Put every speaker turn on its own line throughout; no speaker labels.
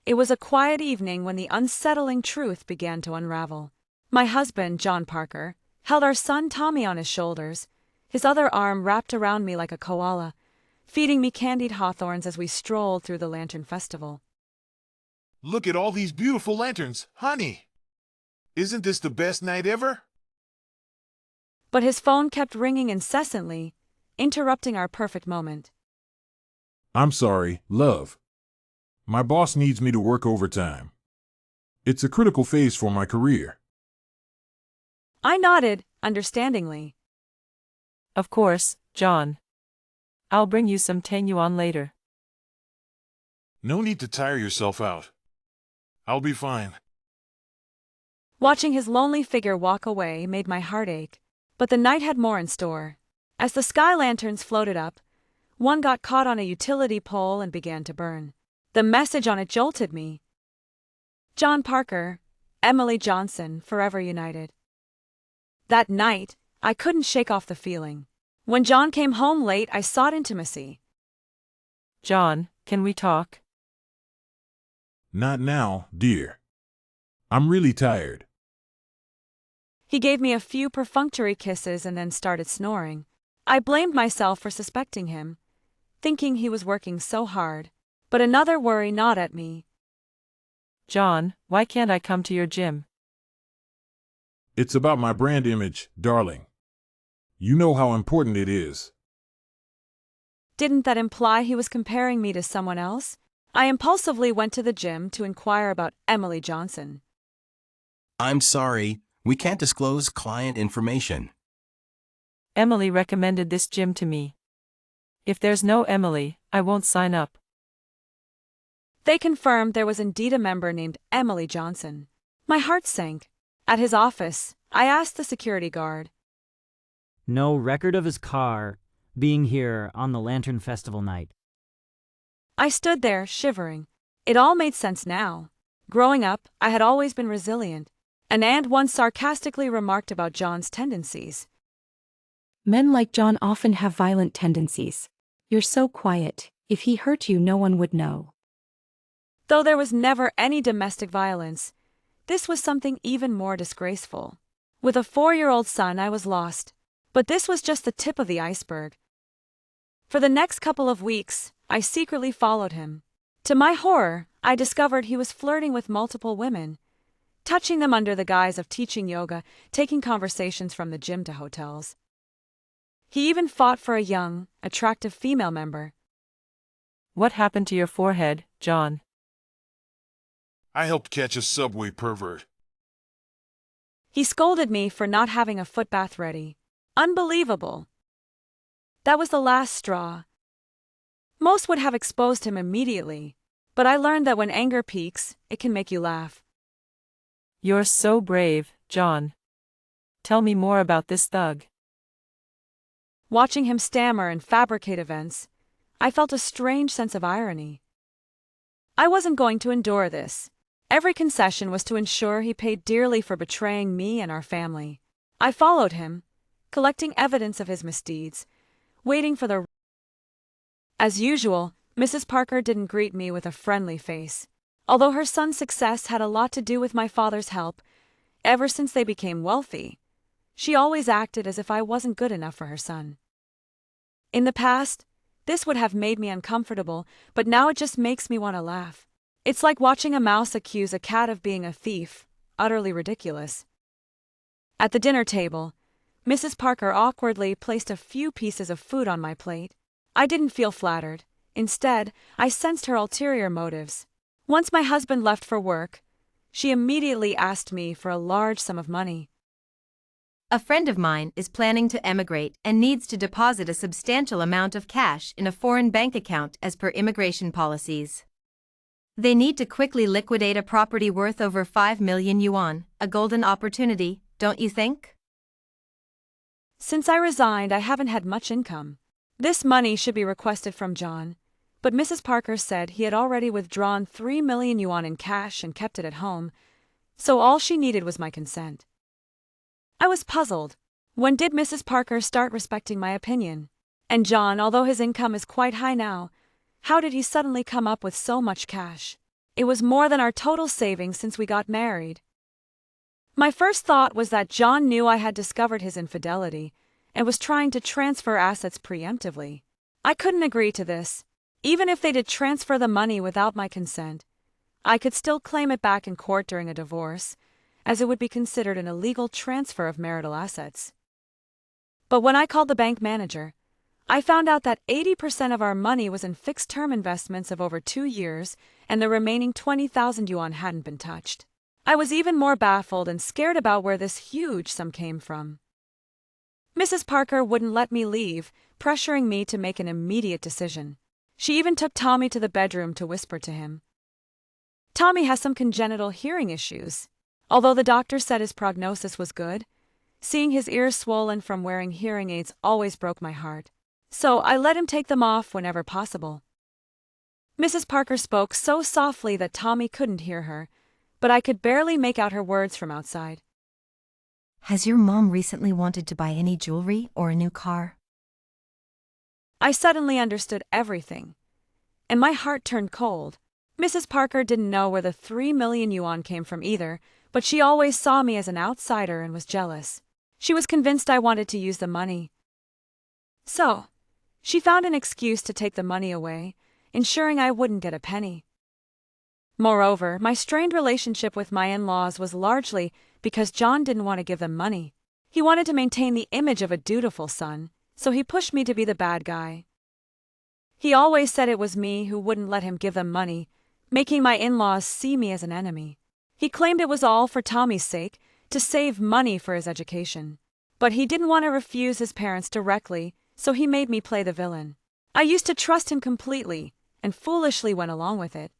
It was a quiet evening when the unsettling truth began to unravel. My husband, John Parker, held our son Tommy on his shoulders, his other arm wrapped around me like a koala, feeding me candied hawthorns as we strolled through the Lantern Festival.
Look at all these beautiful lanterns, honey. Isn't this the best night ever?
But his phone kept ringing incessantly, interrupting our perfect moment.
I'm sorry, love. My boss needs me to work overtime. It's a critical phase for my career.
I nodded, understandingly.
Of course, John. I'll bring you some yuan later.
No need to tire yourself out. I'll be fine.
Watching his lonely figure walk away made my heart ache, but the night had more in store. As the sky lanterns floated up, one got caught on a utility pole and began to burn. The message on it jolted me. John Parker, Emily Johnson, forever united. That night, I couldn't shake off the feeling. When John came home late, I sought intimacy.
John, can we talk?
Not now, dear. I'm really tired.
He gave me a few perfunctory kisses and then started snoring. I blamed myself for suspecting him, thinking he was working so hard. But another worry gnawed at me.
John, why can't I come to your gym?
It's about my brand image, darling. You know how important it is.
Didn't that imply he was comparing me to someone else? I impulsively went to the gym to inquire about Emily Johnson.
I'm sorry, we can't disclose client information.
Emily recommended this gym to me. If there's no Emily, I won't sign up.
They confirmed there was indeed a member named Emily Johnson. My heart sank. At his office, I asked the security guard.
No record of his car being here on the Lantern Festival night.
I stood there, shivering. It all made sense now. Growing up, I had always been resilient. An aunt once sarcastically remarked about John's tendencies.
Men like John often have violent tendencies. You're so quiet. If he hurt you, no one would know.
Though there was never any domestic violence, this was something even more disgraceful. With a 4-year-old son, I was lost. But this was just the tip of the iceberg. For the next couple of weeks, I secretly followed him. To my horror, I discovered he was flirting with multiple women, touching them under the guise of teaching yoga, taking conversations from the gym to hotels. He even fought for a young, attractive female member.
What happened to your forehead, John?
I helped catch a subway pervert.
He scolded me for not having a footbath ready. Unbelievable. That was the last straw. Most would have exposed him immediately, but I learned that when anger peaks, it can make you laugh.
You're so brave, John. Tell me more about this thug.
Watching him stammer and fabricate events, I felt a strange sense of irony. I wasn't going to endure this. Every concession was to ensure he paid dearly for betraying me and our family. I followed him, collecting evidence of his misdeeds, waiting for the... As usual, Mrs. Parker didn't greet me with a friendly face. Although her son's success had a lot to do with my father's help, ever since they became wealthy, she always acted as if I wasn't good enough for her son. In the past, this would have made me uncomfortable, but now it just makes me want to laugh. It's like watching a mouse accuse a cat of being a thief, utterly ridiculous. At the dinner table, Mrs. Parker awkwardly placed a few pieces of food on my plate. I didn't feel flattered. Instead, I sensed her ulterior motives. Once my husband left for work, she immediately asked me for a large sum of money.
A friend of mine is planning to emigrate and needs to deposit a substantial amount of cash in a foreign bank account as per immigration policies. They need to quickly liquidate a property worth over 5 million yuan, a golden opportunity, don't you think?
Since I resigned, I haven't had much income. This money should be requested from John, but Mrs. Parker said he had already withdrawn 3 million yuan in cash and kept it at home, so all she needed was my consent. I was puzzled. When did Mrs. Parker start respecting my opinion? And John, although his income is quite high now, how did he suddenly come up with so much cash? It was more than our total savings since we got married. My first thought was that John knew I had discovered his infidelity and was trying to transfer assets preemptively. I couldn't agree to this. Even if they did transfer the money without my consent, I could still claim it back in court during a divorce, as it would be considered an illegal transfer of marital assets. But when I called the bank manager, I found out that 80% of our money was in fixed-term investments of over 2 years, and the remaining 20,000 yuan hadn't been touched. I was even more baffled and scared about where this huge sum came from. Mrs. Parker wouldn't let me leave, pressuring me to make an immediate decision. She even took Tommy to the bedroom to whisper to him. Tommy has some congenital hearing issues. Although the doctor said his prognosis was good, seeing his ears swollen from wearing hearing aids always broke my heart. So I let him take them off whenever possible. Mrs. Parker spoke so softly that Tommy couldn't hear her, but I could barely make out her words from outside.
Has your mom recently wanted to buy any jewelry or a new car?
I suddenly understood everything, and my heart turned cold. Mrs. Parker didn't know where the 3 million yuan came from either, but she always saw me as an outsider and was jealous. She was convinced I wanted to use the money. So, she found an excuse to take the money away, ensuring I wouldn't get a penny. Moreover, my strained relationship with my in-laws was largely because John didn't want to give them money. He wanted to maintain the image of a dutiful son, so he pushed me to be the bad guy. He always said it was me who wouldn't let him give them money, making my in-laws see me as an enemy. He claimed it was all for Tommy's sake, to save money for his education. But he didn't want to refuse his parents directly, so he made me play the villain. I used to trust him completely, and foolishly went along with it.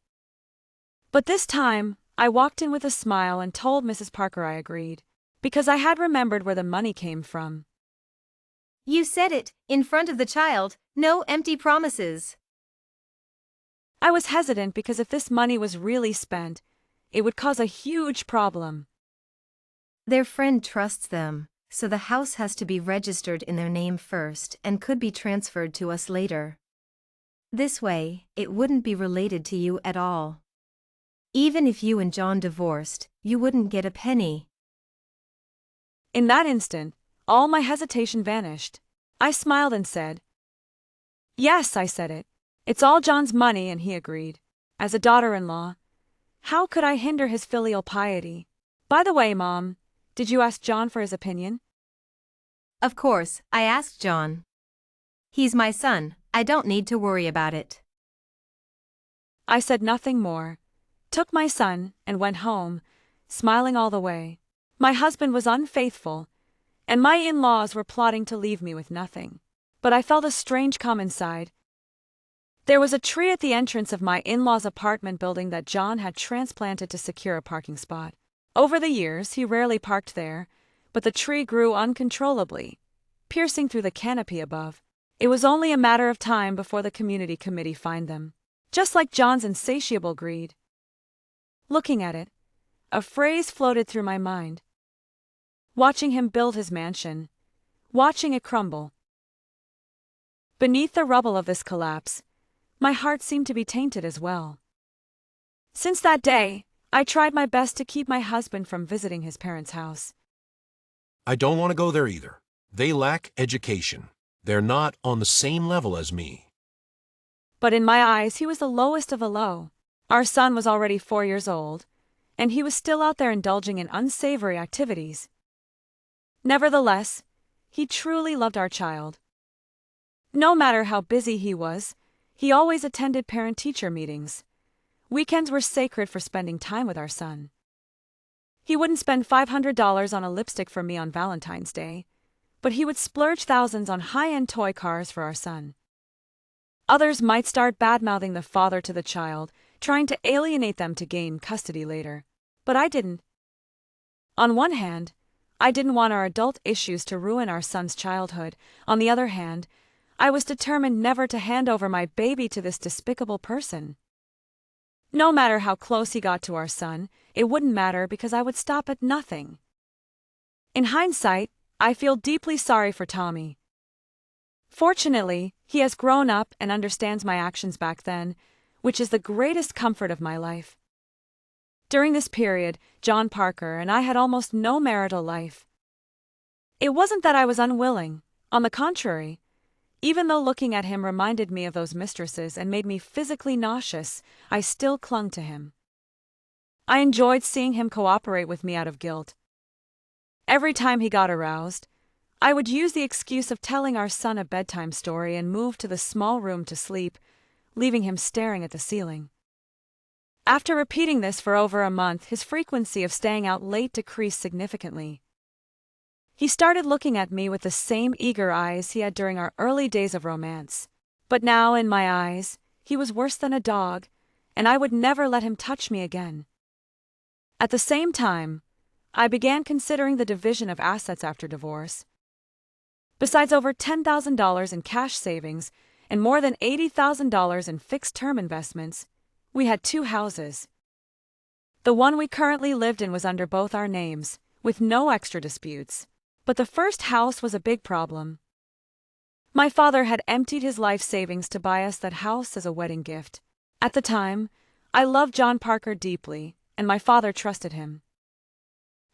But this time, I walked in with a smile and told Mrs. Parker I agreed, because I had remembered where the money came from.
You said it, in front of the child, no empty promises.
I was hesitant because if this money was really spent, it would cause a huge problem.
Their friend trusts them, so the house has to be registered in their name first and could be transferred to us later. This way, it wouldn't be related to you at all. Even if you and John divorced, you wouldn't get a penny.
In that instant, all my hesitation vanished. I smiled and said, "Yes, I said it. It's all John's money," and he agreed. As a daughter-in-law, how could I hinder his filial piety? By the way, Mom, did you ask John for his opinion?
Of course, I asked John. He's my son, I don't need to worry about it.
I said nothing more, took my son, and went home, smiling all the way. My husband was unfaithful, and my in-laws were plotting to leave me with nothing. But I felt a strange calm inside. There was a tree at the entrance of my in-laws' apartment building that John had transplanted to secure a parking spot. Over the years, he rarely parked there, but the tree grew uncontrollably, piercing through the canopy above. It was only a matter of time before the community committee fined them, just like John's insatiable greed. Looking at it, a phrase floated through my mind. Watching him build his mansion, watching it crumble. Beneath the rubble of this collapse, my heart seemed to be tainted as well. Since that day, I tried my best to keep my husband from visiting his parents' house.
I don't want to go there either. They lack education. They're not on the same level as me.
But in my eyes, he was the lowest of the low. Our son was already 4 years old, and he was still out there indulging in unsavory activities. Nevertheless, he truly loved our child. No matter how busy he was, he always attended parent-teacher meetings. Weekends were sacred for spending time with our son. He wouldn't spend $500 on a lipstick for me on Valentine's Day, but he would splurge thousands on high-end toy cars for our son. Others might start bad-mouthing the father to the child, trying to alienate them to gain custody later. But I didn't. On one hand, I didn't want our adult issues to ruin our son's childhood. On the other hand, I was determined never to hand over my baby to this despicable person. No matter how close he got to our son, it wouldn't matter because I would stop at nothing. In hindsight, I feel deeply sorry for Tommy. Fortunately, he has grown up and understands my actions back then, which is the greatest comfort of my life. During this period, John Parker and I had almost no marital life. It wasn't that I was unwilling. On the contrary, even though looking at him reminded me of those mistresses and made me physically nauseous, I still clung to him. I enjoyed seeing him cooperate with me out of guilt. Every time he got aroused, I would use the excuse of telling our son a bedtime story and move to the small room to sleep, leaving him staring at the ceiling. After repeating this for over a month, his frequency of staying out late decreased significantly. He started looking at me with the same eager eyes he had during our early days of romance. But now, in my eyes, he was worse than a dog, and I would never let him touch me again. At the same time, I began considering the division of assets after divorce. Besides over $10,000 in cash savings and more than $80,000 in fixed-term investments, we had 2 houses. The one we currently lived in was under both our names, with no extra disputes. But the first house was a big problem. My father had emptied his life savings to buy us that house as a wedding gift. At the time, I loved John Parker deeply, and my father trusted him.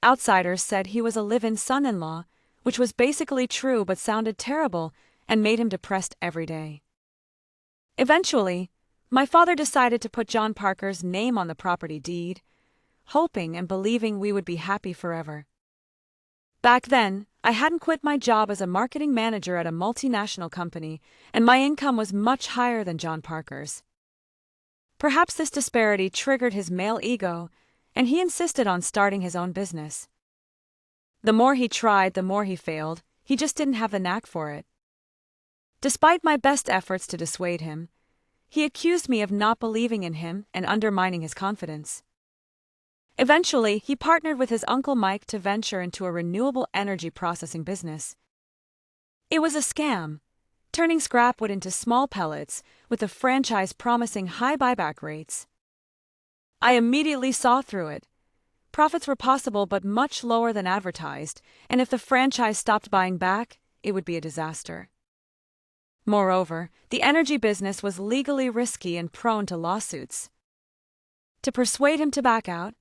Outsiders said he was a live-in son-in-law, which was basically true but sounded terrible and made him depressed every day. Eventually, my father decided to put John Parker's name on the property deed, hoping and believing we would be happy forever. Back then, I hadn't quit my job as a marketing manager at a multinational company, and my income was much higher than John Parker's. Perhaps this disparity triggered his male ego, and he insisted on starting his own business. The more he tried, the more he failed. He just didn't have the knack for it. Despite my best efforts to dissuade him, he accused me of not believing in him and undermining his confidence. Eventually, he partnered with his uncle Mike to venture into a renewable energy processing business. It was a scam, turning scrap wood into small pellets, with the franchise promising high buyback rates. I immediately saw through it. Profits were possible but much lower than advertised, and if the franchise stopped buying back, it would be a disaster. Moreover, the energy business was legally risky and prone to lawsuits. To persuade him to back out,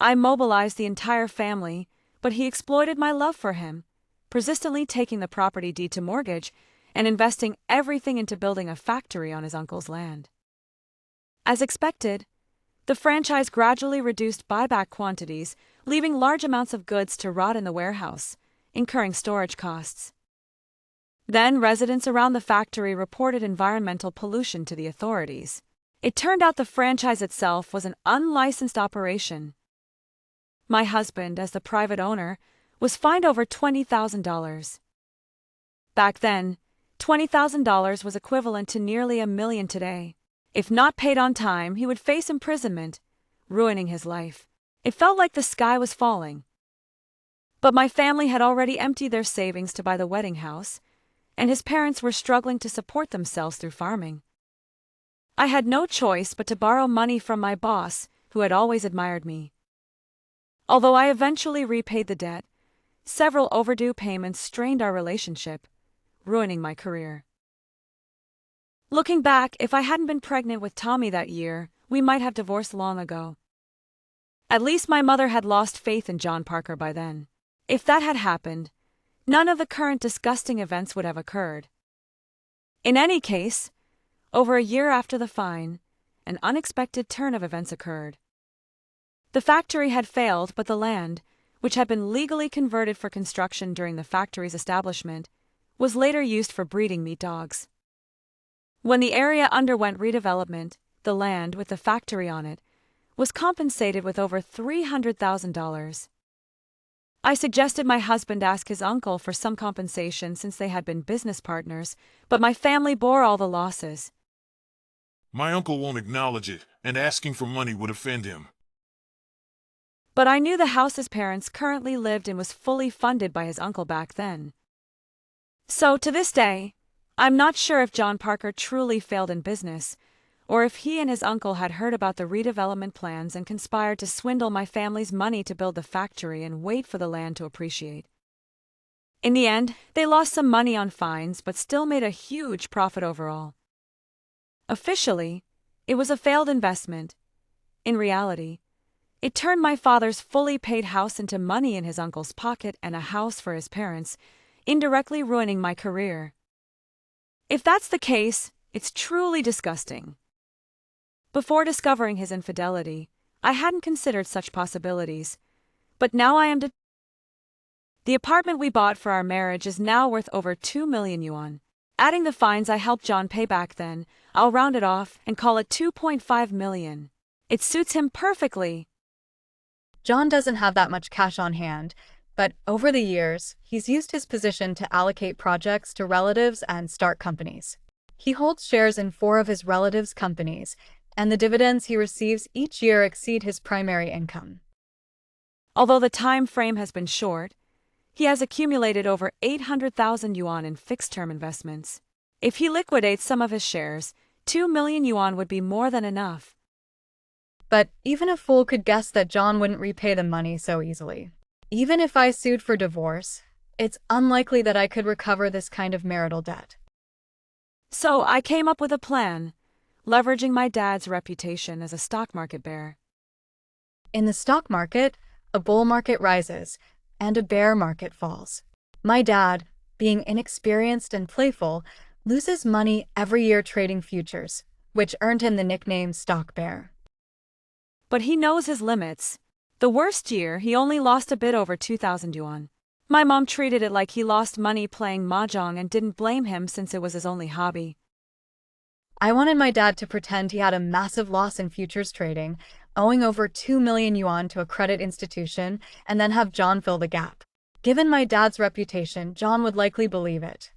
I mobilized the entire family, but he exploited my love for him, persistently taking the property deed to mortgage and investing everything into building a factory on his uncle's land. As expected, the franchise gradually reduced buyback quantities, leaving large amounts of goods to rot in the warehouse, incurring storage costs. Then residents around the factory reported environmental pollution to the authorities. It turned out the franchise itself was an unlicensed operation. My husband, as the private owner, was fined over $20,000. Back then, $20,000 was equivalent to nearly $1 million today. If not paid on time, he would face imprisonment, ruining his life. It felt like the sky was falling. But my family had already emptied their savings to buy the wedding house, and his parents were struggling to support themselves through farming. I had no choice but to borrow money from my boss, who had always admired me. Although I eventually repaid the debt, several overdue payments strained our relationship, ruining my career. Looking back, if I hadn't been pregnant with Tommy that year, we might have divorced long ago. At least my mother had lost faith in John Parker by then. If that had happened, none of the current disgusting events would have occurred. In any case, over a year after the fine, an unexpected turn of events occurred. The factory had failed, but the land, which had been legally converted for construction during the factory's establishment, was later used for breeding meat dogs. When the area underwent redevelopment, the land, with the factory on it, was compensated with over $300,000. I suggested my husband ask his uncle for some compensation since they had been business partners, but my family bore all the losses.
My uncle won't acknowledge it, and asking for money would offend him.
But I knew the house his parents currently lived in was fully funded by his uncle back then. So, to this day, I'm not sure if John Parker truly failed in business, or if he and his uncle had heard about the redevelopment plans and conspired to swindle my family's money to build the factory and wait for the land to appreciate. In the end, they lost some money on fines but still made a huge profit overall. Officially, it was a failed investment. In reality, It turned my father's fully paid house into money in his uncle's pocket and a house for his parents, indirectly ruining my career. If that's the case, it's truly disgusting. Before discovering his infidelity, I hadn't considered such possibilities, but now I am The apartment we bought for our marriage is now worth over 2 million yuan. Adding the fines I helped John pay back then, I'll round it off and call it 2.5 million. It suits him perfectly.
John doesn't have that much cash on hand, but over the years, he's used his position to allocate projects to relatives and start companies. He holds shares in 4 of his relatives' companies, and the dividends he receives each year exceed his primary income.
Although the time frame has been short, he has accumulated over 800,000 yuan in fixed-term investments. If he liquidates some of his shares, 2 million yuan would be more than enough.
But even a fool could guess that John wouldn't repay the money so easily. Even if I sued for divorce, it's unlikely that I could recover this kind of marital debt.
So I came up with a plan, leveraging my dad's reputation as a stock market bear.
In the stock market, a bull market rises, and a bear market falls. My dad, being inexperienced and playful, loses money every year trading futures, which earned him the nickname Stock Bear.
But he knows his limits. The worst year, he only lost a bit over 2,000 yuan. My mom treated it like he lost money playing mahjong and didn't blame him since it was his only hobby.
I wanted my dad to pretend he had a massive loss in futures trading, owing over 2 million yuan to a credit institution, and then have John fill the gap. Given my dad's reputation, John would likely believe it.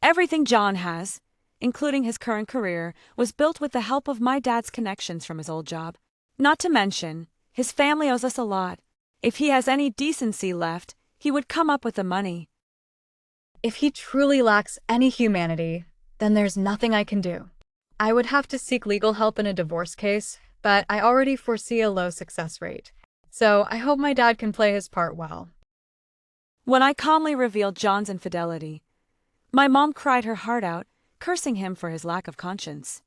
Everything John has, including his current career, was built with the help of my dad's connections from his old job. Not to mention, his family owes us a lot. If he has any decency left, he would come up with the money.
If he truly lacks any humanity, then there's nothing I can do. I would have to seek legal help in a divorce case, but I already foresee a low success rate. So I hope my dad can play his part well.
When I calmly revealed John's infidelity, my mom cried her heart out, cursing him for his lack of conscience.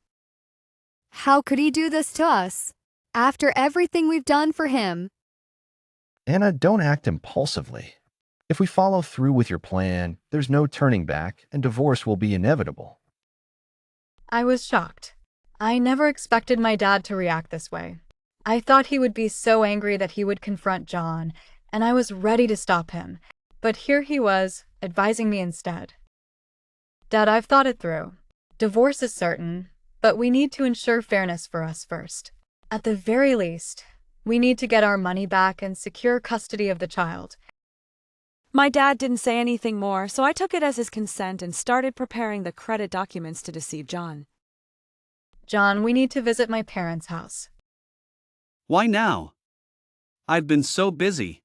How could he do this to us? After everything we've done for him.
Anna, don't act impulsively. If we follow through with your plan, there's no turning back, and divorce will be inevitable.
I was shocked. I never expected my dad to react this way. I thought he would be so angry that he would confront John, and I was ready to stop him. But here he was, advising me instead. Dad, I've thought it through. Divorce is certain, but we need to ensure fairness for us first. At the very least, we need to get our money back and secure custody of the child.
My dad didn't say anything more, so I took it as his consent and started preparing the credit documents to deceive John.
John, we need to visit my parents' house.
Why now? I've been so busy.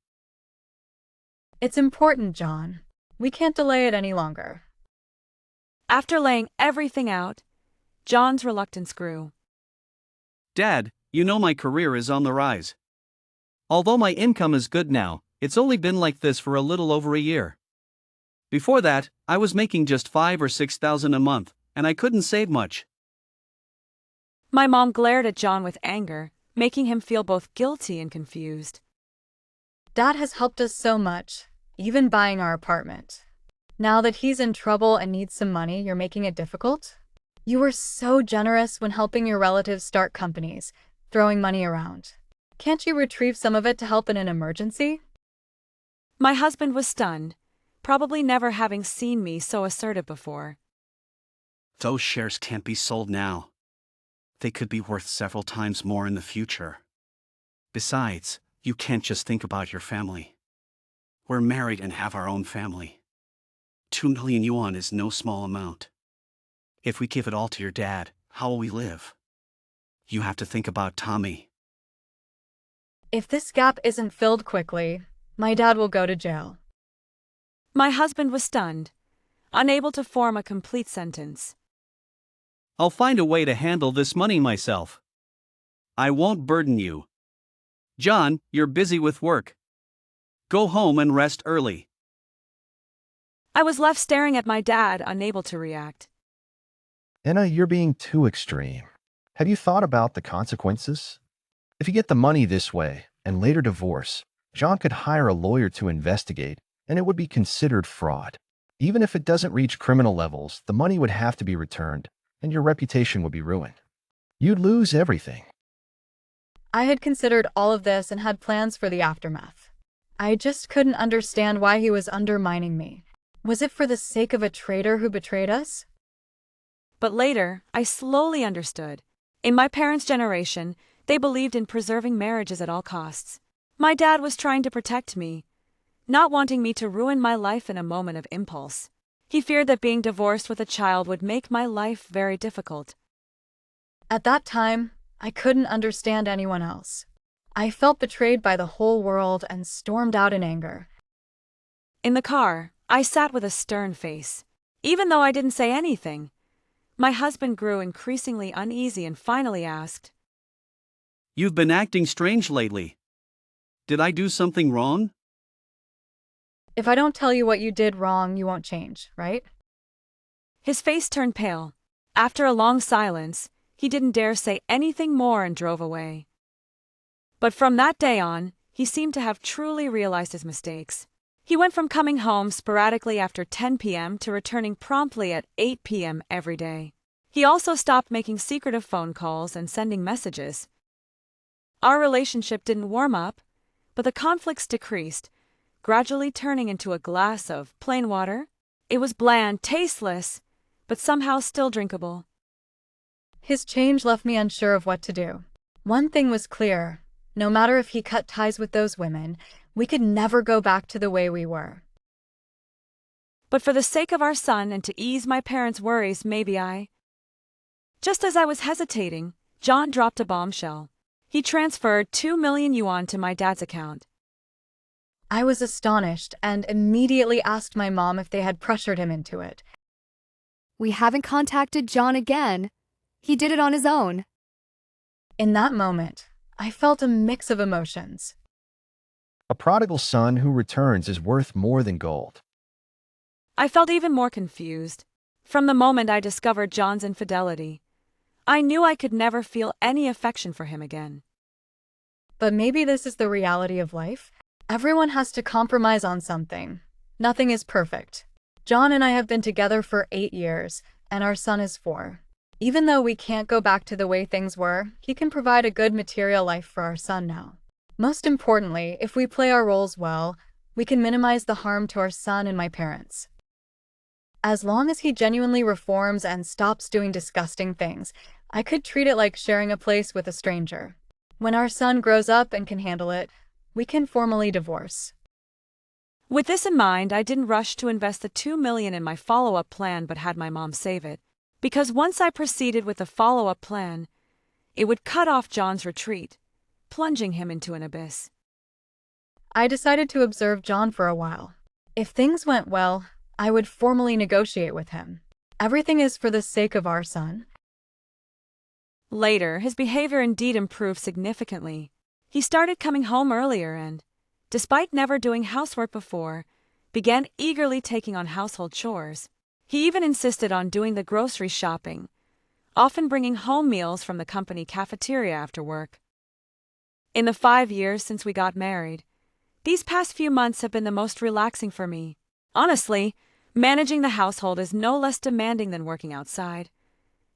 It's important, John. We can't delay it any longer.
After laying everything out, John's reluctance grew.
Dad, you know my career is on the rise. Although my income is good now, it's only been like this for a little over a year. Before that, I was making just 5,000 or 6,000 a month, and I couldn't save much.
My mom glared at John with anger, making him feel both guilty and confused.
Dad has helped us so much, even buying our apartment. Now that he's in trouble and needs some money, you're making it difficult? You were so generous when helping your relatives start companies, throwing money around. Can't you retrieve some of it to help in an emergency?
My husband was stunned, probably never having seen me so assertive before.
Those shares can't be sold now. They could be worth several times more in the future. Besides, you can't just think about your family. We're married and have our own family. 2 million yuan is no small amount. If we give it all to your dad, how will we live? You have to think about Tommy.
If this gap isn't filled quickly, my dad will go to jail.
My husband was stunned, unable to form a complete sentence.
I'll find a way to handle this money myself. I won't burden you. John, you're busy with work. Go home and rest early.
I was left staring at my dad, unable to react.
Anna, you're being too extreme. Have you thought about the consequences? If you get the money this way and later divorce, John could hire a lawyer to investigate, and it would be considered fraud. Even if it doesn't reach criminal levels, the money would have to be returned, and your reputation would be ruined. You'd lose everything.
I had considered all of this and had plans for the aftermath. I just couldn't understand why he was undermining me. Was it for the sake of a traitor who betrayed us?
But later, I slowly understood. In my parents' generation, they believed in preserving marriages at all costs. My dad was trying to protect me, not wanting me to ruin my life in a moment of impulse. He feared that being divorced with a child would make my life very difficult.
At that time, I couldn't understand anyone else. I felt betrayed by the whole world and stormed out in anger.
In the car, I sat with a stern face. Even though I didn't say anything, my husband grew increasingly uneasy and finally asked,
"You've been acting strange lately. Did I do something wrong?"
If I don't tell you what you did wrong, you won't change, right?
His face turned pale. After a long silence, he didn't dare say anything more and drove away. But from that day on, he seemed to have truly realized his mistakes. He went from coming home sporadically after 10 p.m. to returning promptly at 8 p.m. every day. He also stopped making secretive phone calls and sending messages. Our relationship didn't warm up, but the conflicts decreased, gradually turning into a glass of plain water. It was bland, tasteless, but somehow still drinkable.
His change left me unsure of what to do. One thing was clear. No matter if he cut ties with those women, we could never go back to the way we were.
But for the sake of our son and to ease my parents' worries, maybe I... Just as I was hesitating, John dropped a bombshell. He transferred 2 million yuan to my dad's account.
I was astonished and immediately asked my mom if they had pressured him into it.
We haven't contacted John again. He did it on his own.
In that moment, I felt a mix of emotions.
A prodigal son who returns is worth more than gold.
I felt even more confused. From the moment I discovered John's infidelity, I knew I could never feel any affection for him again.
But maybe this is the reality of life. Everyone has to compromise on something. Nothing is perfect. John and I have been together for 8 years, and our son is 4. Even though we can't go back to the way things were, he can provide a good material life for our son now. Most importantly, if we play our roles well, we can minimize the harm to our son and my parents. As long as he genuinely reforms and stops doing disgusting things, I could treat it like sharing a place with a stranger. When our son grows up and can handle it, we can formally divorce.
With this in mind, I didn't rush to invest the 2 million in my follow-up plan but had my mom save it. Because once I proceeded with the follow-up plan, it would cut off John's retreat, plunging him into an abyss.
I decided to observe John for a while. If things went well, I would formally negotiate with him. Everything is for the sake of our son.
Later, his behavior indeed improved significantly. He started coming home earlier and, despite never doing housework before, began eagerly taking on household chores. He even insisted on doing the grocery shopping, often bringing home meals from the company cafeteria after work. In the 5 years since we got married, these past few months have been the most relaxing for me. Honestly, managing the household is no less demanding than working outside.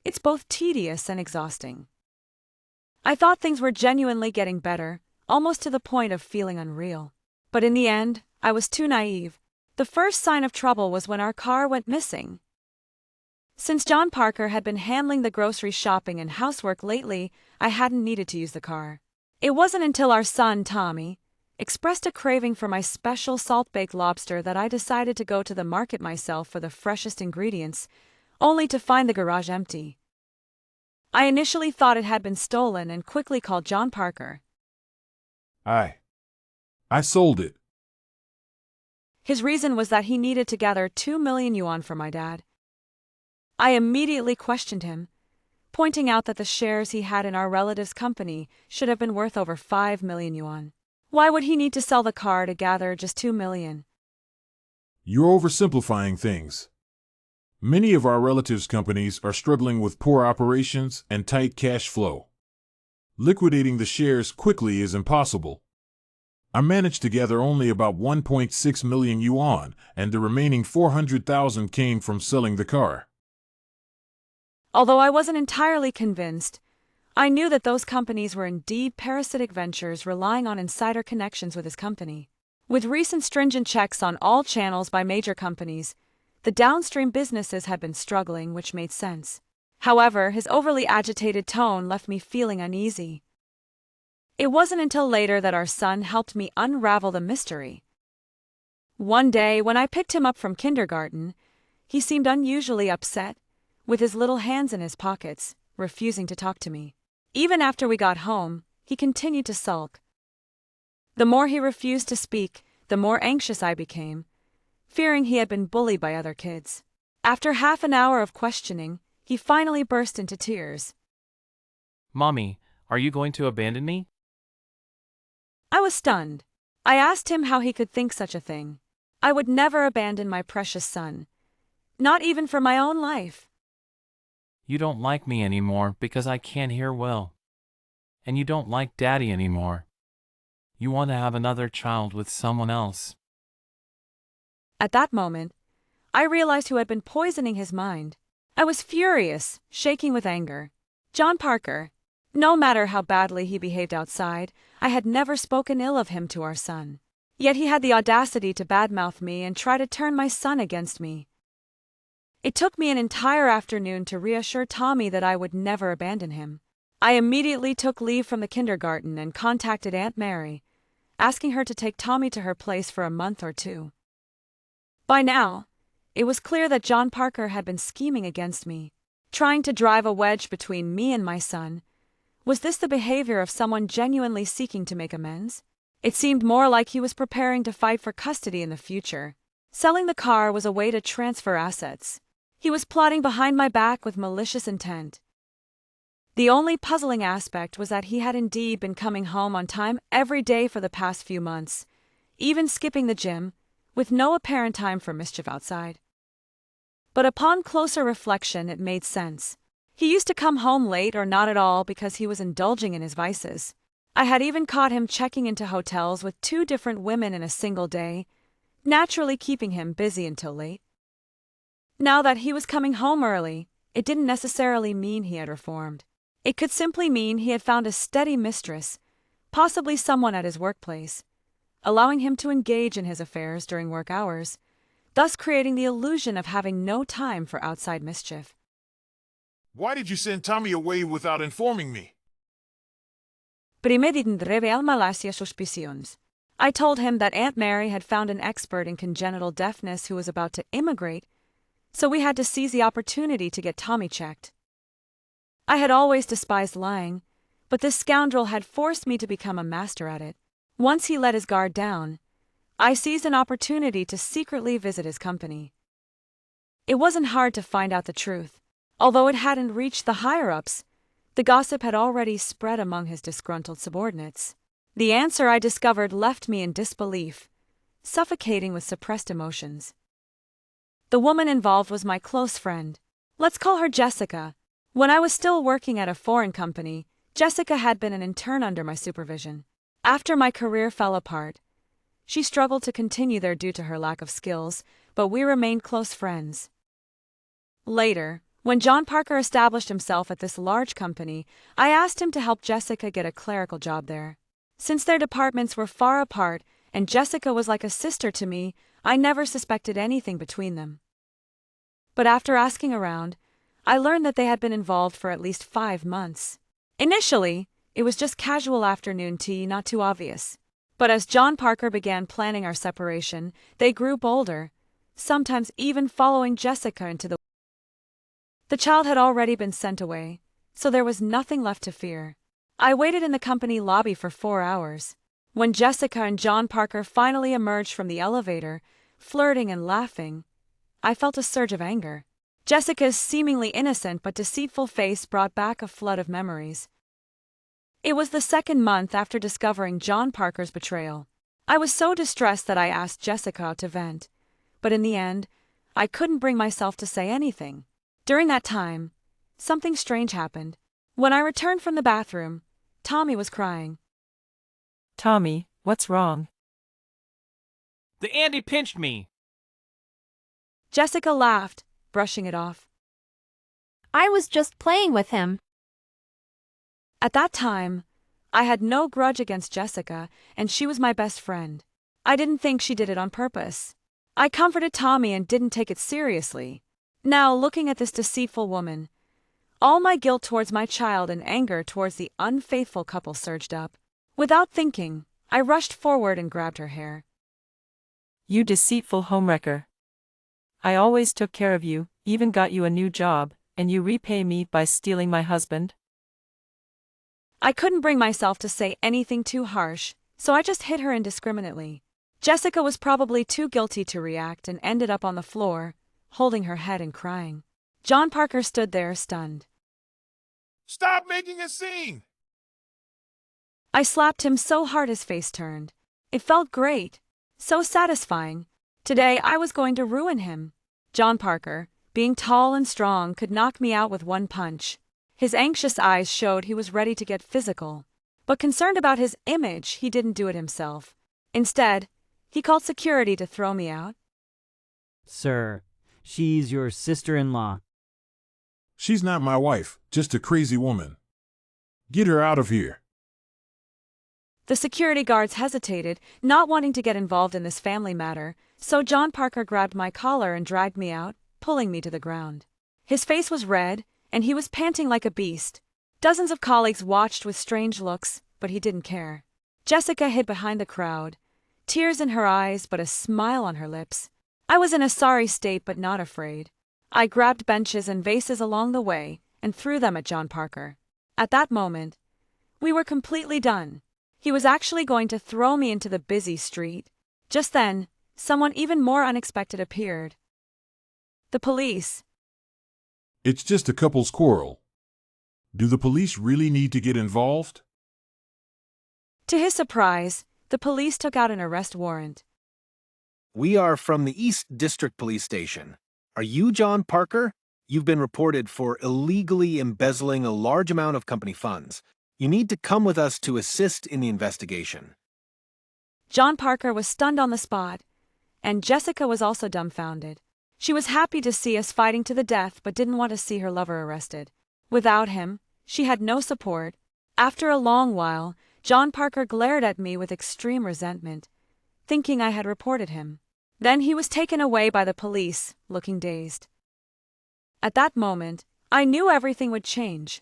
It's both tedious and exhausting. I thought things were genuinely getting better, almost to the point of feeling unreal. But in the end, I was too naive. The first sign of trouble was when our car went missing. Since John Parker had been handling the grocery shopping and housework lately, I hadn't needed to use the car. It wasn't until our son, Tommy, expressed a craving for my special salt-baked lobster that I decided to go to the market myself for the freshest ingredients, only to find the garage empty. I initially thought it had been stolen and quickly called John Parker.
I sold it.
His reason was that he needed to gather 2 million yuan for my dad. I immediately questioned him, pointing out that the shares he had in our relative's company should have been worth over 5 million yuan. Why would he need to sell the car to gather just 2 million?
You're oversimplifying things. Many of our relatives' companies are struggling with poor operations and tight cash flow. Liquidating the shares quickly is impossible. I managed to gather only about 1.6 million yuan, and the remaining 400,000 came from selling the car.
Although I wasn't entirely convinced, I knew that those companies were indeed parasitic ventures relying on insider connections with his company. With recent stringent checks on all channels by major companies, the downstream businesses had been struggling, which made sense. However, his overly agitated tone left me feeling uneasy. It wasn't until later that our son helped me unravel the mystery. One day, when I picked him up from kindergarten, he seemed unusually upset, with his little hands in his pockets, refusing to talk to me. Even after we got home, he continued to sulk. The more he refused to speak, the more anxious I became, fearing he had been bullied by other kids. After half an hour of questioning, he finally burst into tears.
Mommy, are you going to abandon me?
I was stunned. I asked him how he could think such a thing. I would never abandon my precious son. Not even for my own life.
You don't like me anymore because I can't hear well. And you don't like Daddy anymore. You want to have another child with someone else.
At that moment, I realized who had been poisoning his mind. I was furious, shaking with anger. John Parker. No matter how badly he behaved outside, I had never spoken ill of him to our son. Yet he had the audacity to badmouth me and try to turn my son against me. It took me an entire afternoon to reassure Tommy that I would never abandon him. I immediately took leave from the kindergarten and contacted Aunt Mary, asking her to take Tommy to her place for a month or two. By now, it was clear that John Parker had been scheming against me, trying to drive a wedge between me and my son. Was this the behavior of someone genuinely seeking to make amends? It seemed more like he was preparing to fight for custody in the future. Selling the car was a way to transfer assets. He was plotting behind my back with malicious intent. The only puzzling aspect was that he had indeed been coming home on time every day for the past few months, even skipping the gym, with no apparent time for mischief outside. But upon closer reflection, it made sense. He used to come home late or not at all because he was indulging in his vices. I had even caught him checking into hotels with 2 different women in a single day, naturally keeping him busy until late. Now that he was coming home early, it didn't necessarily mean he had reformed. It could simply mean he had found a steady mistress, possibly someone at his workplace, allowing him to engage in his affairs during work hours, thus creating the illusion of having no time for outside mischief.
Why did you send Tommy away without informing me?
Primer reveal malacia suspicions. I told him that Aunt Mary had found an expert in congenital deafness who was about to immigrate, so we had to seize the opportunity to get Tommy checked. I had always despised lying, but this scoundrel had forced me to become a master at it. Once he let his guard down, I seized an opportunity to secretly visit his company. It wasn't hard to find out the truth. Although it hadn't reached the higher-ups, the gossip had already spread among his disgruntled subordinates. The answer I discovered left me in disbelief, suffocating with suppressed emotions. The woman involved was my close friend. Let's call her Jessica. When I was still working at a foreign company, Jessica had been an intern under my supervision. After my career fell apart, she struggled to continue there due to her lack of skills, but we remained close friends. Later, when John Parker established himself at this large company, I asked him to help Jessica get a clerical job there. Since their departments were far apart and Jessica was like a sister to me, I never suspected anything between them. But after asking around, I learned that they had been involved for at least 5 months. Initially, it was just casual afternoon tea, not too obvious. But as John Parker began planning our separation, they grew bolder, sometimes even following Jessica into the... The child had already been sent away, so there was nothing left to fear. I waited in the company lobby for 4 hours. When Jessica and John Parker finally emerged from the elevator, flirting and laughing, I felt a surge of anger. Jessica's seemingly innocent but deceitful face brought back a flood of memories. It was the 2nd month after discovering John Parker's betrayal. I was so distressed that I asked Jessica out to vent, but in the end, I couldn't bring myself to say anything. During that time, something strange happened. When I returned from the bathroom, Tommy was crying.
Tommy, what's wrong?
The Andy pinched me.
Jessica laughed, brushing it off.
I was just playing with him.
At that time, I had no grudge against Jessica, and she was my best friend. I didn't think she did it on purpose. I comforted Tommy and didn't take it seriously. Now, looking at this deceitful woman, all my guilt towards my child and anger towards the unfaithful couple surged up. Without thinking, I rushed forward and grabbed her hair.
You deceitful homewrecker. I always took care of you, even got you a new job, and you repay me by stealing my husband?
I couldn't bring myself to say anything too harsh, so I just hit her indiscriminately. Jessica was probably too guilty to react and ended up on the floor, holding her head and crying. John Parker stood there stunned.
Stop making a scene!
I slapped him so hard his face turned. It felt great, so satisfying. Today I was going to ruin him. John Parker, being tall and strong, could knock me out with one punch. His anxious eyes showed he was ready to get physical. But concerned about his image, he didn't do it himself. Instead, he called security to throw me out.
Sir, she's your sister-in-law.
She's not my wife, just a crazy woman. Get her out of here.
The security guards hesitated, not wanting to get involved in this family matter, so John Parker grabbed my collar and dragged me out, pulling me to the ground. His face was red, and he was panting like a beast. Dozens of colleagues watched with strange looks, but he didn't care. Jessica hid behind the crowd, tears in her eyes but a smile on her lips. I was in a sorry state but not afraid. I grabbed benches and vases along the way and threw them at John Parker. At that moment, we were completely done. He was actually going to throw me into the busy street. Just then, someone even more unexpected appeared. The police.
It's just a couple's quarrel. Do the police really need to get involved?
To his surprise, the police took out an arrest warrant.
We are from the East District Police Station. Are you John Parker? You've been reported for illegally embezzling a large amount of company funds. You need to come with us to assist in the investigation.
John Parker was stunned on the spot, and Jessica was also dumbfounded. She was happy to see us fighting to the death but didn't want to see her lover arrested. Without him, she had no support. After a long while, John Parker glared at me with extreme resentment, thinking I had reported him. Then he was taken away by the police, looking dazed. At that moment, I knew everything would change.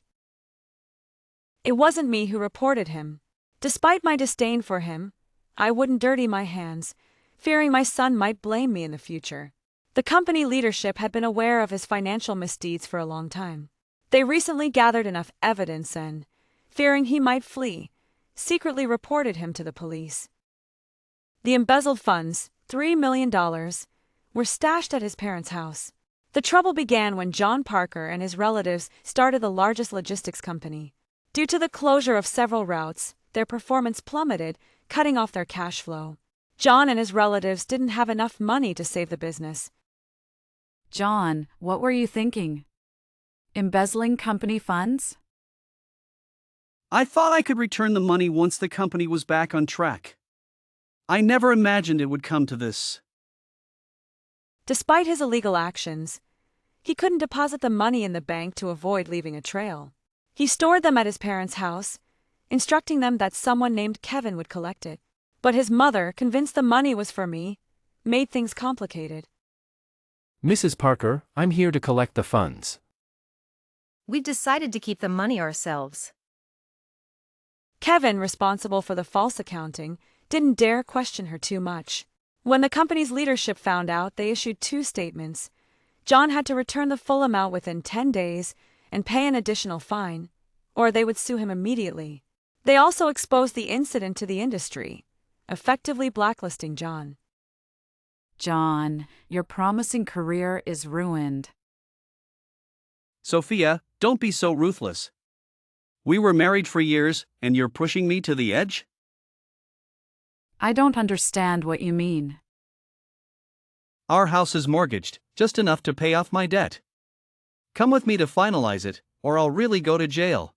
It wasn't me who reported him. Despite my disdain for him, I wouldn't dirty my hands, fearing my son might blame me in the future. The company leadership had been aware of his financial misdeeds for a long time. They recently gathered enough evidence and, fearing he might flee, secretly reported him to the police. The embezzled funds, $3 million, were stashed at his parents' house. The trouble began when John Parker and his relatives started the largest logistics company. Due to the closure of several routes, their performance plummeted, cutting off their cash flow. John and his relatives didn't have enough money to save the business.
John, what were you thinking? Embezzling company funds?
I thought I could return the money once the company was back on track. I never imagined it would come to this.
Despite his illegal actions, he couldn't deposit the money in the bank to avoid leaving a trail. He stored them at his parents' house, instructing them that someone named Kevin would collect it. But his mother, convinced the money was for me, made things complicated.
Mrs. Parker, I'm here to collect the funds.
We've decided to keep the money ourselves.
Kevin, responsible for the false accounting, didn't dare question her too much. When the company's leadership found out, they issued 2 statements. John had to return the full amount within 10 days and pay an additional fine, or they would sue him immediately. They also exposed the incident to the industry, effectively blacklisting John.
John, your promising career is ruined.
Sophia, don't be so ruthless. We were married for years, and you're pushing me to the edge?
I don't understand what you mean.
Our house is mortgaged, just enough to pay off my debt. Come with me to finalize it, or I'll really go to jail.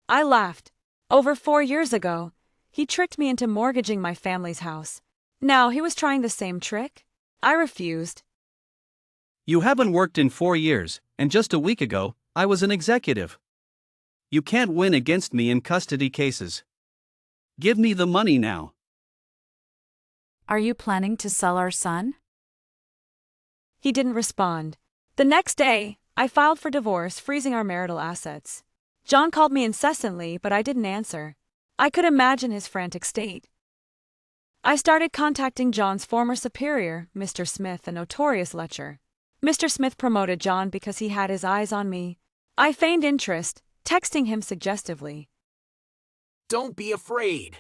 I laughed. Over 4 years ago, he tricked me into mortgaging my family's house. Now he was trying the same trick? I refused.
You haven't worked in 4 years, and just a week ago, I was an executive. You can't win against me in custody cases. Give me the money now.
Are you planning to sell our son?
He didn't respond. The next day, I filed for divorce, freezing our marital assets. John called me incessantly, but I didn't answer. I could imagine his frantic state. I started contacting John's former superior, Mr. Smith, a notorious lecher. Mr. Smith promoted John because he had his eyes on me. I feigned interest, texting him suggestively.
Don't be afraid.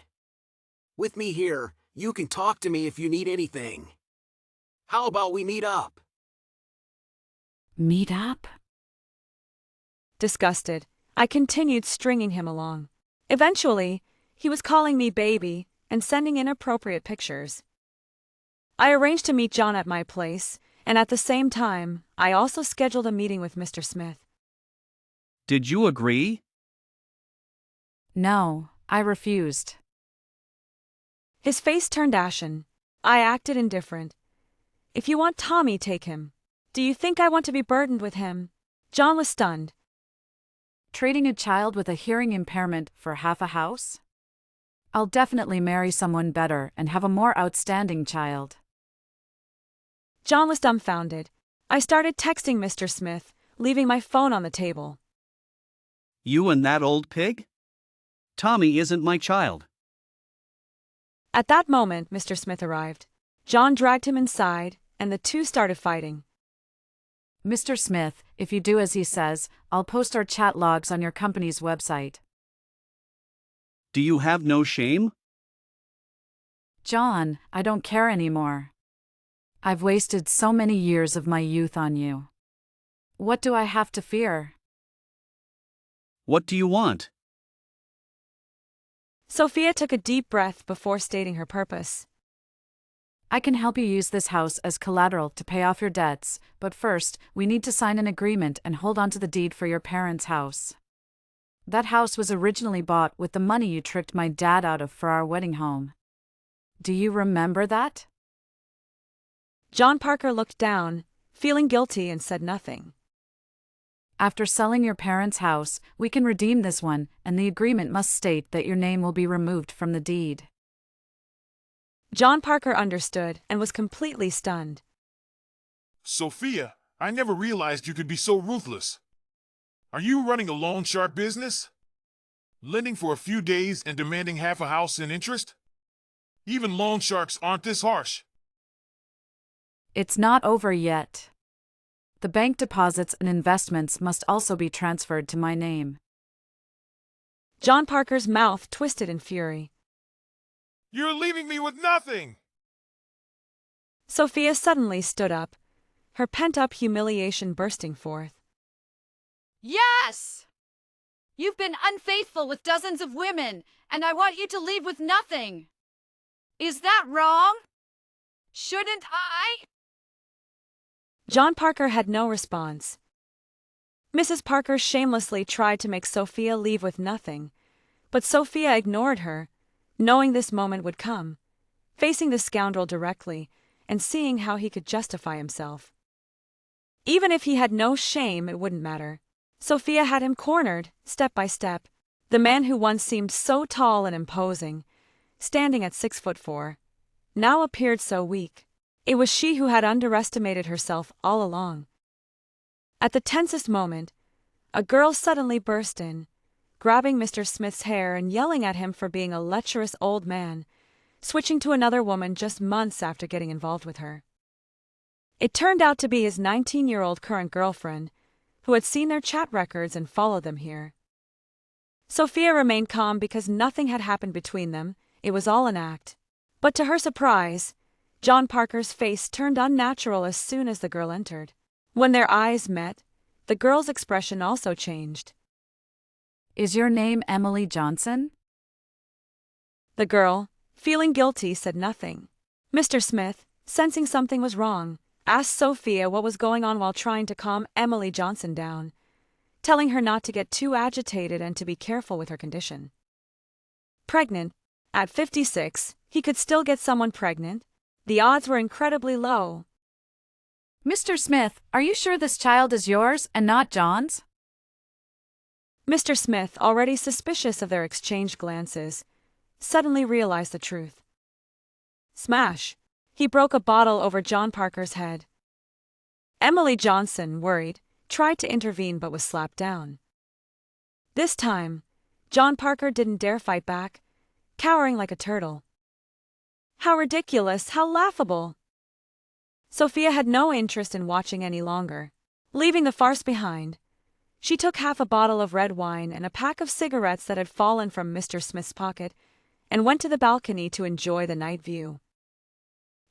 With me here, you can talk to me if you need anything. How about we meet up?
Meet up?
Disgusted, I continued stringing him along. Eventually, he was calling me baby and sending inappropriate pictures. I arranged to meet John at my place, and at the same time, I also scheduled a meeting with Mr. Smith.
Did you agree?
No, I refused.
His face turned ashen. I acted indifferent. If you want Tommy, take him. Do you think I want to be burdened with him? John was stunned.
Trading a child with a hearing impairment for half a house? I'll definitely marry someone better and have a more outstanding child.
John was dumbfounded. I started texting Mr. Smith, leaving my phone on the table.
You and that old pig? Tommy isn't my child.
At that moment, Mr. Smith arrived. John dragged him inside, and the two started fighting.
Mr. Smith, if you do as he says, I'll post our chat logs on your company's website.
Do you have no shame?
John, I don't care anymore. I've wasted so many years of my youth on you. What do I have to fear?
What do you want?
Sophia took a deep breath before stating her purpose.
I can help you use this house as collateral to pay off your debts, but first, we need to sign an agreement and hold on to the deed for your parents' house. That house was originally bought with the money you tricked my dad out of for our wedding home. Do you remember that?
John Parker looked down, feeling guilty, and said nothing.
After selling your parents' house, we can redeem this one, and the agreement must state that your name will be removed from the deed.
John Parker understood and was completely stunned.
Sophia, I never realized you could be so ruthless. Are you running a loan shark business? Lending for a few days and demanding half a house in interest? Even loan sharks aren't this harsh.
It's not over yet. The bank deposits and investments must also be transferred to my name.
John Parker's mouth twisted in fury.
You're leaving me with nothing!
Sophia suddenly stood up, her pent-up humiliation bursting forth.
Yes! You've been unfaithful with dozens of women, and I want you to leave with nothing. Is that wrong? Shouldn't I?
John Parker had no response. Mrs. Parker shamelessly tried to make Sophia leave with nothing, but Sophia ignored her, knowing this moment would come, facing the scoundrel directly and seeing how he could justify himself. Even if he had no shame, it wouldn't matter. Sophia had him cornered, step by step. The man who once seemed so tall and imposing, standing at 6'4", now appeared so weak. It was she who had underestimated herself all along. At the tensest moment, a girl suddenly burst in, grabbing Mr. Smith's hair and yelling at him for being a lecherous old man, switching to another woman just months after getting involved with her. It turned out to be his 19-year-old current girlfriend, who had seen their chat records and followed them here. Sophia remained calm because nothing had happened between them, it was all an act. But to her surprise, John Parker's face turned unnatural as soon as the girl entered. When their eyes met, the girl's expression also changed.
Is your name Emily Johnson?
The girl, feeling guilty, said nothing. Mr. Smith, sensing something was wrong, asked Sophia what was going on while trying to calm Emily Johnson down. telling her not to get too agitated and to be careful with her condition. Pregnant. At 56, he could still get someone pregnant. The odds were incredibly low.
Mr. Smith, are you sure this child is yours and not John's?
Mr. Smith, already suspicious of their exchanged glances, suddenly realized the truth. Smash! He broke a bottle over John Parker's head. Emily Johnson, worried, tried to intervene but was slapped down. This time, John Parker didn't dare fight back, cowering like a turtle. How ridiculous, how laughable! Sophia had no interest in watching any longer. Leaving the farce behind, she took half a bottle of red wine and a pack of cigarettes that had fallen from Mr. Smith's pocket and went to the balcony to enjoy the night view.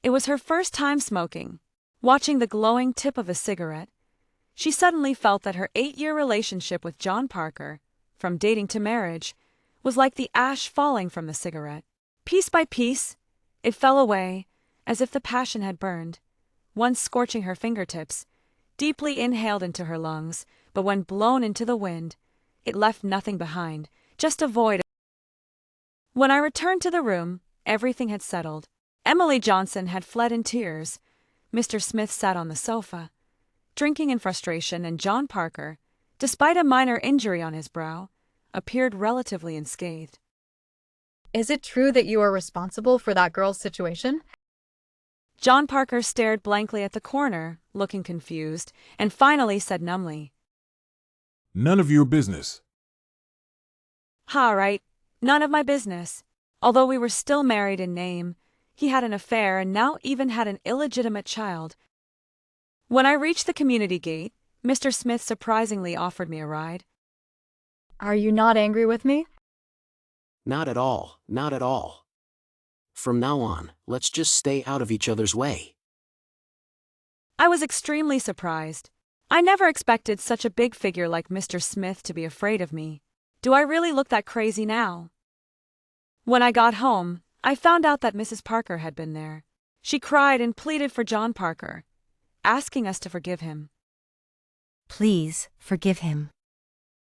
It was her first time smoking. Watching the glowing tip of a cigarette, she suddenly felt that her 8-year relationship with John Parker, from dating to marriage, was like the ash falling from the cigarette. Piece by piece, it fell away, as if the passion had burned, once scorching her fingertips, deeply inhaled into her lungs, but when blown into the wind, it left nothing behind, just a void. When I returned to the room, everything had settled. Emily Johnson had fled in tears. Mr. Smith sat on the sofa, drinking in frustration, and John Parker, despite a minor injury on his brow, appeared relatively unscathed.
Is it true that you are responsible for that girl's situation?
John Parker stared blankly at the corner, looking confused, and finally said numbly,
"None of your business."
"Ha, right. None of my business. Although we were still married in name, he had an affair and now even had an illegitimate child. When I reached the community gate, Mr. Smith surprisingly offered me a ride.
Are you not angry with me?
Not at all, not at all. From now on, let's just stay out of each other's way.
I was extremely surprised. I never expected such a big figure like Mr. Smith to be afraid of me. Do I really look that crazy now? When I got home, I found out that Mrs. Parker had been there. She cried and pleaded for John Parker, asking us to forgive him.
Please, forgive him.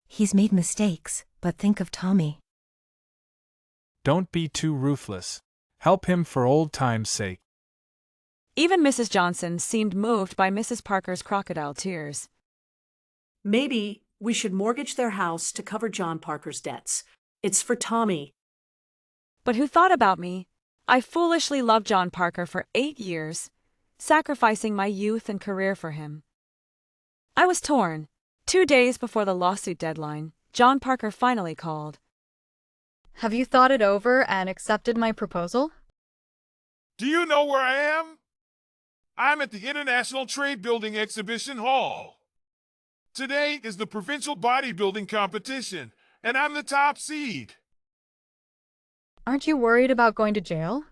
He's made mistakes, but think of Tommy.
Don't be too ruthless. Help him for old time's sake.
Even Mrs. Johnson seemed moved by Mrs. Parker's crocodile tears.
Maybe we should mortgage their house to cover John Parker's debts. It's for Tommy.
But who thought about me? I foolishly loved John Parker for 8 years, sacrificing my youth and career for him. I was torn. 2 days before the lawsuit deadline, John Parker finally called.
Have you thought it over and accepted my proposal?
Do you know where I am? I'm at the International Trade Building Exhibition Hall. Today is the provincial bodybuilding competition, and I'm the top seed.
Aren't you worried about going to jail?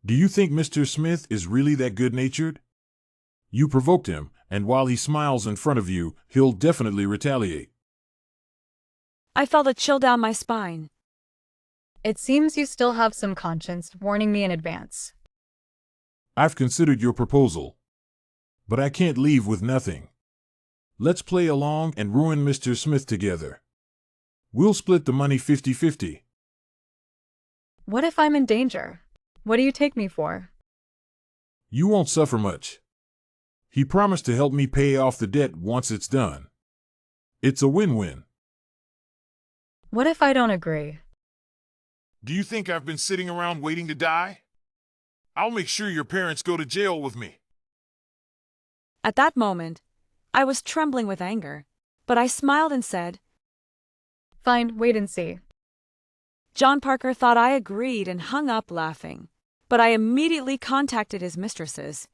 Do you think Mr. Smith is really that good-natured? You provoked him, and while he smiles in front of you, he'll definitely retaliate.
I felt a chill down my spine.
It seems you still have some conscience, warning me in advance.
I've considered your proposal, but I can't leave with nothing. Let's play along and ruin Mr. Smith together. We'll split the money 50-50.
What if I'm in danger? What do you take me for?
You won't suffer much. He promised to help me pay off the debt once it's done. It's a win-win.
What if I don't agree?
Do you think I've been sitting around waiting to die? I'll make sure your parents go to jail with me.
At that moment, I was trembling with anger, but I smiled and said,
Fine, wait and see.
John Parker thought I agreed and hung up laughing, but I immediately contacted his mistresses.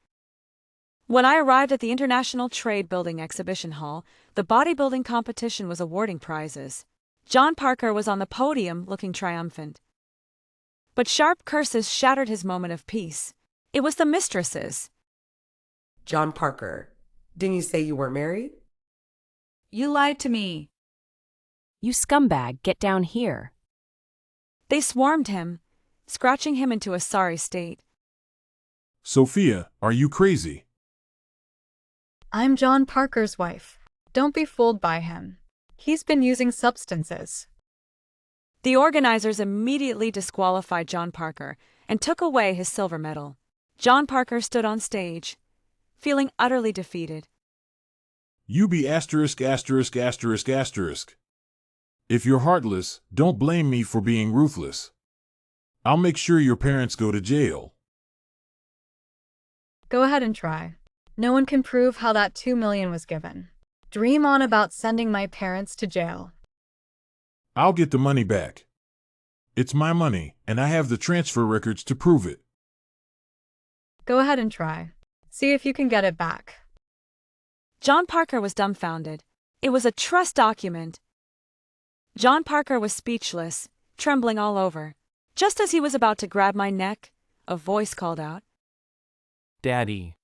When I arrived at the International Trade Building Exhibition Hall, the bodybuilding competition was awarding prizes. John Parker was on the podium looking triumphant. But sharp curses shattered his moment of peace. It was the mistresses.
John Parker, didn't you say you weren't married?
You lied to me.
You scumbag, get down here.
They swarmed him, scratching him into a sorry state.
Sophia, are you crazy?
I'm John Parker's wife. Don't be fooled by him. He's been using substances.
The organizers immediately disqualified John Parker and took away his silver medal. John Parker stood on stage, feeling utterly defeated.
You be asterisk asterisk asterisk asterisk. If you're heartless, don't blame me for being ruthless. I'll make sure your parents go to jail.
Go ahead and try. No one can prove how that $2 million was given. Dream on about sending my parents to jail.
I'll get the money back. It's my money, and I have the transfer records to prove it.
Go ahead and try. See if you can get it back.
John Parker was dumbfounded. It was a trust document. John Parker was speechless, trembling all over. Just as he was about to grab my neck, a voice called out,
Daddy.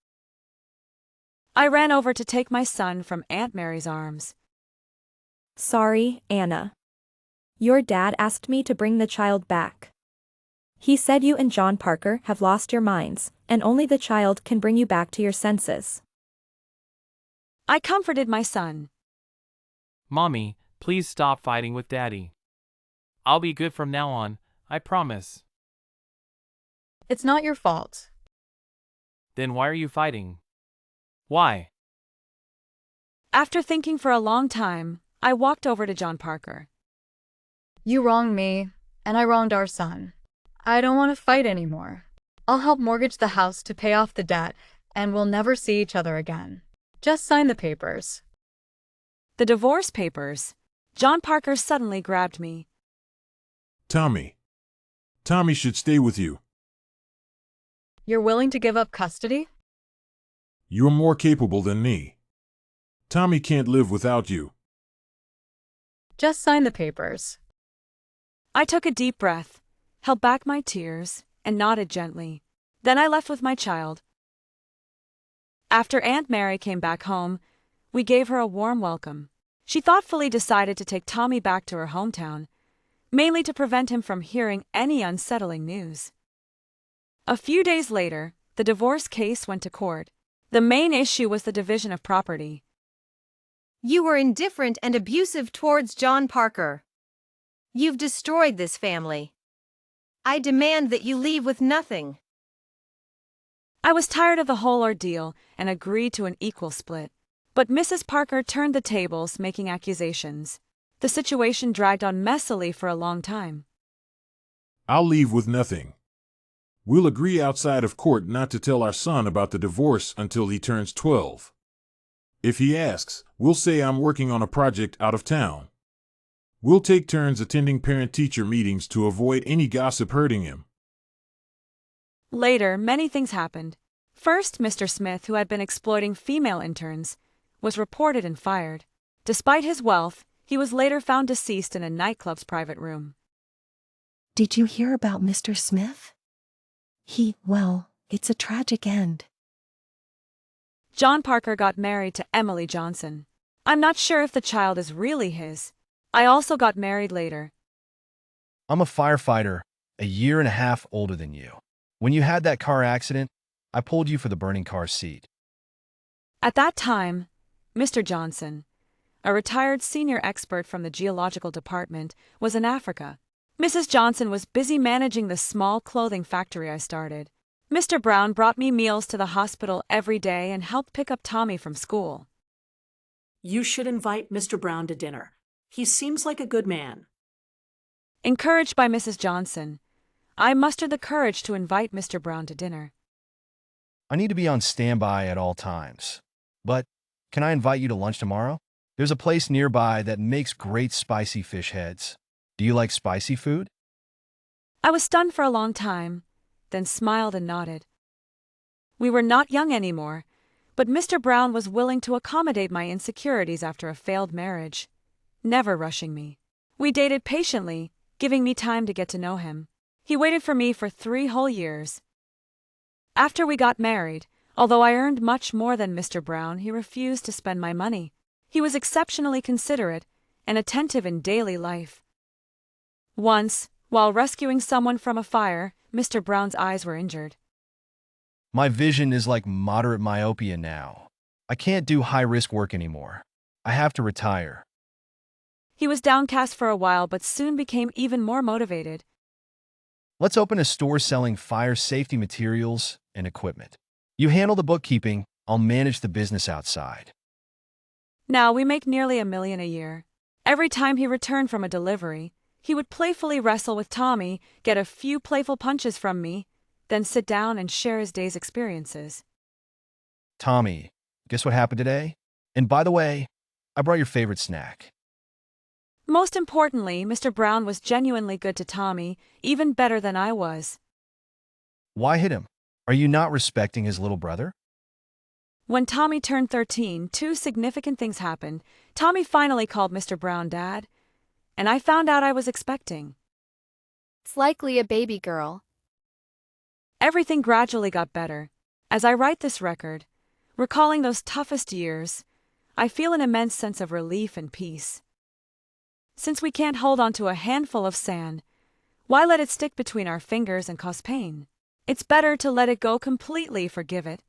I ran over to take my son from Aunt Mary's arms.
Sorry, Anna. Your dad asked me to bring the child back. He said you and John Parker have lost your minds, and only the child can bring you back to your senses.
I comforted my son.
Mommy, please stop fighting with Daddy. I'll be good from now on, I promise.
It's not your fault.
Then why are you fighting? Why?
After thinking for a long time, I walked over to John Parker.
You wronged me, and I wronged our son. I don't want to fight anymore. I'll help mortgage the house to pay off the debt, and we'll never see each other again. Just sign the papers.
The divorce papers. John Parker suddenly grabbed me.
Tommy. Tommy should stay with you.
You're willing to give up custody?
You're more capable than me. Tommy can't live without you.
Just sign the papers.
I took a deep breath, held back my tears, and nodded gently. Then I left with my child. After Aunt Mary came back home, we gave her a warm welcome. She thoughtfully decided to take Tommy back to her hometown, mainly to prevent him from hearing any unsettling news. A few days later, the divorce case went to court. The main issue was the division of property.
You were indifferent and abusive towards John Parker. You've destroyed this family. I demand that you leave with nothing.
I was tired of the whole ordeal and agreed to an equal split. But Mrs. Parker turned the tables, making accusations. The situation dragged on messily for a long time.
I'll leave with nothing. We'll agree outside of court not to tell our son about the divorce until he turns 12. If he asks, we'll say I'm working on a project out of town. We'll take turns attending parent-teacher meetings to avoid any gossip hurting him.
Later, many things happened. First, Mr. Smith, who had been exploiting female interns, was reported and fired. Despite his wealth, he was later found deceased in a nightclub's private room.
Did you hear about Mr. Smith? Well, it's a tragic end.
John Parker got married to Emily Johnson. I'm not sure if the child is really his. I also got married later.
I'm a firefighter, a year and a half older than you. When you had that car accident, I pulled you for the burning car seat.
At that time, Mr. Johnson, a retired senior expert from the geological department, was in Africa. Mrs. Johnson was busy managing the small clothing factory I started. Mr. Brown brought me meals to the hospital every day and helped pick up Tommy from school.
You should invite Mr. Brown to dinner. He seems like a good man.
Encouraged by Mrs. Johnson, I mustered the courage to invite Mr. Brown to dinner.
I need to be on standby at all times. But can I invite you to lunch tomorrow? There's a place nearby that makes great spicy fish heads. Do you like spicy food?
I was stunned for a long time, then smiled and nodded. We were not young anymore, but Mr. Brown was willing to accommodate my insecurities after a failed marriage, never rushing me. We dated patiently, giving me time to get to know him. He waited for me for 3 whole years. After we got married, although I earned much more than Mr. Brown, he refused to spend my money. He was exceptionally considerate and attentive in daily life. Once, while rescuing someone from a fire, Mr. Brown's eyes were injured.
My vision is like moderate myopia now. I can't do high-risk work anymore. I have to retire.
He was downcast for a while but soon became even more motivated.
Let's open a store selling fire safety materials and equipment. You handle the bookkeeping, I'll manage the business outside.
Now we make nearly $1 million a year. Every time he returned from a delivery, he would playfully wrestle with Tommy, get a few playful punches from me, then sit down and share his day's experiences.
Tommy, guess what happened today? And by the way, I brought your favorite snack.
Most importantly, Mr. Brown was genuinely good to Tommy, even better than I was.
Why hit him? Are you not respecting his little brother?
When Tommy turned 13, two significant things happened. Tommy finally called Mr. Brown Dad, and I found out I was expecting.
It's likely a baby girl.
Everything gradually got better. As I write this record, recalling those toughest years, I feel an immense sense of relief and peace. Since we can't hold on to a handful of sand, why let it stick between our fingers and cause pain? It's better to let it go completely, forgive it,